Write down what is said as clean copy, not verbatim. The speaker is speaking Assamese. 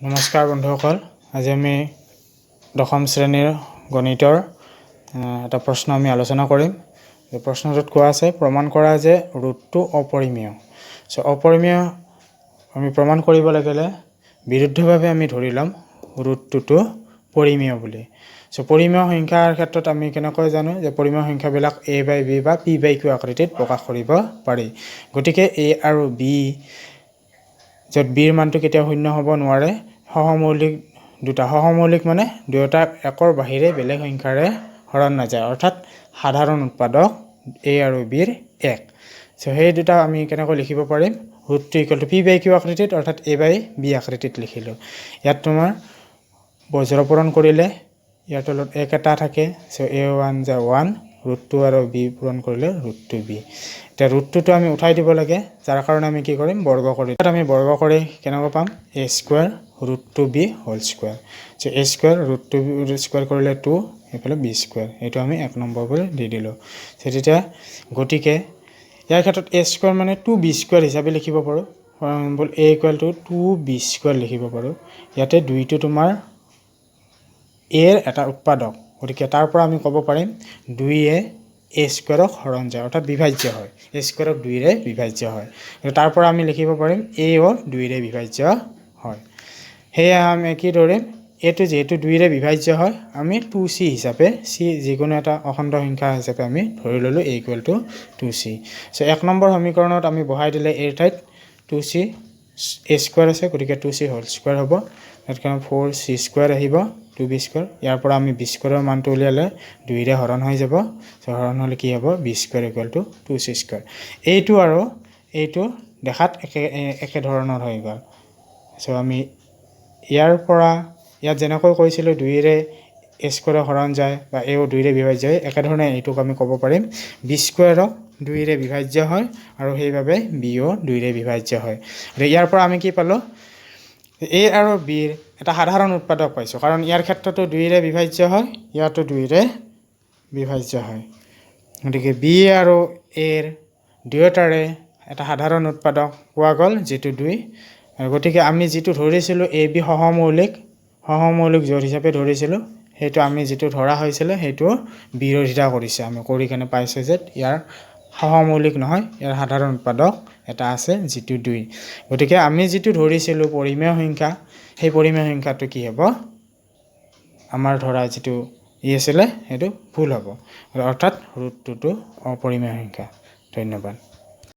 নমস্কাৰ বন্ধুসকল, আজি আমি দশম শ্ৰেণীৰ গণিতৰ এটা প্ৰশ্ন আমি আলোচনা কৰিম। এই প্ৰশ্নটোত কোৱা আছে প্ৰমাণ কৰা যে ৰুটটো অপৰিমেয়। অপৰিমেয় আমি প্ৰমাণ কৰিব লাগিলে বিৰুদ্ধভাৱে আমি ধৰি ল'ম ৰুটটোতো পৰিমেয় বুলি। পৰিমেয় সংখ্যাৰ ক্ষেত্ৰত আমি কেনেকৈ জানো যে পৰিমেয় সংখ্যাবিলাক a/b বা p/q আকৃতিত প্ৰকাশ কৰিব পাৰি। গতিকে a আৰু b য'ত bৰ মানটো কেতিয়াও শূন্য হ'ব নোৱাৰে। সহমৌলিক দুটা সহমৌলিক মানে দুয়োটা একৰ বাহিৰে বেলেগ সংখ্যাৰে হৰণ নাযায়, অৰ্থাৎ সাধাৰণ উৎপাদক a আৰু bৰ 1। সেই দুটা আমি কেনেকৈ লিখিব পাৰিম, ৰুটটো ইকুৱেল টু p/q আকৃতিত, অৰ্থাৎ a/b আকৃতিত লিখিলোঁ। ইয়াত তোমাৰ বজ্ৰপূৰণ কৰিলে ইয়াৰ তলত 1 এটা থাকে, a1 যা 1, ৰুটটো আৰু b পূৰণ কৰিলে ৰুটটো b। এতিয়া ৰুটটোতো আমি উঠাই দিব লাগে, যাৰ কাৰণে আমি কি কৰিম, বৰ্গ কৰি আমি বৰ্গ কৰি কেনেকৈ পাম, a স্কুৱাৰ ৰুটটো b whole square. a square ৰুটটো b স্কুৱাৰ কৰিলে 2, এইফালে b স্কুৱাৰ। এইটো আমি 1 নম্বৰ কৰি দি দিলোঁ। তেতিয়া গতিকে ইয়াৰ ক্ষেত্ৰত a স্কুৱাৰ মানে 2b স্কুৱাৰ হিচাপে লিখিব পাৰোঁ। For example a equal to 2b square লিখিব পাৰোঁ। ইয়াতে 2টো তোমাৰ এৰ এটা উৎপাদক, গতিকে তাৰ পৰা আমি ক'ব পাৰিম 2এ a স্কুৱাৰক হৰণ যায়, অৰ্থাৎ বিভাজ্য হয়। a স্কুৱাৰক 2ৰে বিভাজ্য হয়। তাৰ পৰা আমি লিখিব পাৰিম a ও 2ৰে বিভাজ্য হয়। সেয়া আমি কি ধৰিম, এইটো যিহেতু 2ৰে বিভাজ্য হয়, আমি 2c হিচাপে যিকোনো এটা অখণ্ড সংখ্যা হিচাপে আমি ধৰি ল'লোঁ a equal to 2c। 1 number সমীকৰণত আমি বহাই দিলে a ঠাইত 2c a স্কুৱাৰ আছে, গতিকে 2c হোল স্কুৱাৰ হ'ব। ইয়াত 4c স্কুৱাৰ আহিব, 2b স্কুৱাৰ। ইয়াৰ পৰা আমি b স্কুৱাৰৰ মানটো উলিয়ালে 2ৰে হৰণ হৈ যাব। হৰণ হ'লে কি হ'ব, b square equal to 2c square. এইটো আৰু এইটো দেখাত একে ধৰণৰ হৈ গ'ল। আমি ইয়াৰ পৰা ইয়াত যেনেকৈ কৈছিলোঁ 2ৰে a স্কুৱাৰক হৰণ যায় বা a ও 2ৰে বিভাজ্য হয়, একেধৰণে এইটোক আমি ক'ব পাৰিম b স্কুৱাৰক 2ৰে বিভাজ্য হয় আৰু সেইবাবে b ও 2ৰে বিভাজ্য হয়। ইয়াৰ পৰা আমি কি পালোঁ, a আৰু bৰ এটা সাধাৰণ উৎপাদক পাইছোঁ, কাৰণ ইয়াৰ ক্ষেত্ৰতো 2ৰে বিভাজ্য হয়, ইয়াতো 2ৰে বিভাজ্য হয়। গতিকে b আৰু aৰ দুয়োটাৰে এটা সাধাৰণ উৎপাদক পোৱা গ'ল, যিটো 2। গতিকে আমি যিটো ধৰিছিলোঁ ab সহমৌলিক জোড় হিচাপে ধৰিছিলোঁ, সেইটো আমি যিটো ধৰা হৈছিলে সেইটো বিৰোধিতা কৰিছে। আমি কৰি কেনে পাইছোঁ যে ইয়াৰ সহমৌলিক নহয়, ইয়াৰ সাধাৰণ উৎপাদক এটা আছে, যিটো 2। গতিকে আমি যিটো ধৰিছিলোঁ পৰিমেয় সংখ্যা, সেই পৰিমেয় সংখ্যাটো কি হ'ব, আমাৰ ধৰা যিটো আছিলে সেইটো ভুল হ'ব, অৰ্থাৎ ৰুটটোতো অপৰিমেয় সংখ্যা। ধন্যবাদ।